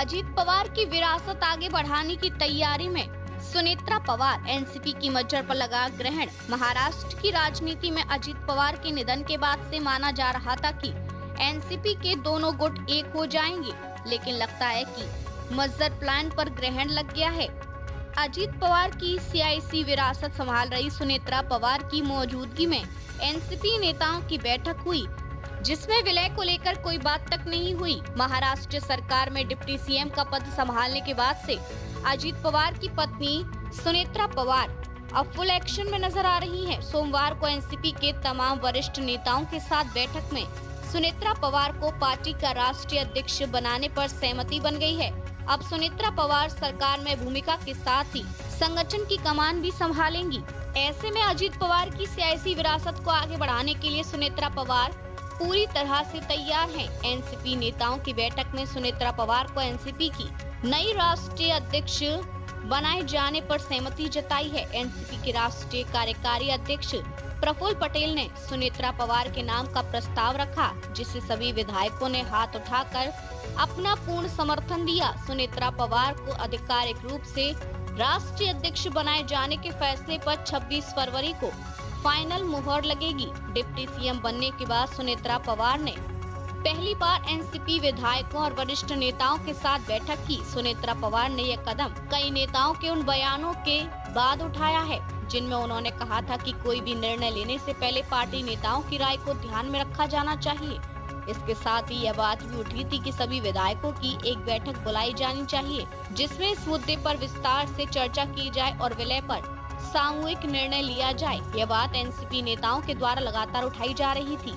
अजीत पवार की विरासत आगे बढ़ाने की तैयारी में सुनेत्रा पवार। एनसीपी की मज्जर पर लगा ग्रहण। महाराष्ट्र की राजनीति में अजीत पवार के निधन के बाद से माना जा रहा था कि एनसीपी के दोनों गुट एक हो जाएंगे, लेकिन लगता है कि मज्जर प्लान पर ग्रहण लग गया है। अजीत पवार की सियासी विरासत संभाल रही सुनेत्रा पवार की मौजूदगी में एनसीपी नेताओं की बैठक हुई, जिसमें विलय को लेकर कोई बात तक नहीं हुई। महाराष्ट्र सरकार में डिप्टी सीएम का पद संभालने के बाद से अजीत पवार की पत्नी सुनेत्रा पवार अब फुल एक्शन में नजर आ रही हैं। सोमवार को एनसीपी के तमाम वरिष्ठ नेताओं के साथ बैठक में सुनेत्रा पवार को पार्टी का राष्ट्रीय अध्यक्ष बनाने पर सहमति बन गई है। अब सुनेत्रा पवार सरकार में भूमिका के साथ ही संगठन की कमान भी संभालेंगी। ऐसे में अजीत पवार की सियासी विरासत को आगे बढ़ाने के लिए सुनेत्रा पवार पूरी तरह से तैयार हैं। एनसीपी नेताओं की बैठक में सुनेत्रा पवार को एनसीपी की नई राष्ट्रीय अध्यक्ष बनाए जाने पर सहमति जताई है। एनसीपी के राष्ट्रीय कार्यकारी अध्यक्ष प्रफुल्ल पटेल ने सुनेत्रा पवार के नाम का प्रस्ताव रखा, जिसे सभी विधायकों ने हाथ उठाकर अपना पूर्ण समर्थन दिया। सुनेत्रा पवार को आधिकारिक रूप से राष्ट्रीय अध्यक्ष बनाए जाने के फैसले पर 26 फरवरी को फाइनल मुहर लगेगी। डिप्टी सीएम बनने के बाद सुनेत्रा पवार ने पहली बार एनसीपी विधायकों और वरिष्ठ नेताओं के साथ बैठक की। सुनेत्रा पवार ने यह कदम कई नेताओं के उन बयानों के बाद उठाया है, जिनमें उन्होंने कहा था कि कोई भी निर्णय लेने से पहले पार्टी नेताओं की राय को ध्यान में रखा जाना चाहिए। इसके साथ ही यह बात भी उठी थी कि सभी विधायकों की एक बैठक बुलाई जानी चाहिए, जिसमें इस मुद्दे पर विस्तार से चर्चा की जाए और विलय पर सामूहिक निर्णय लिया जाए। यह बात एनसीपी नेताओं के द्वारा लगातार उठाई जा रही थी।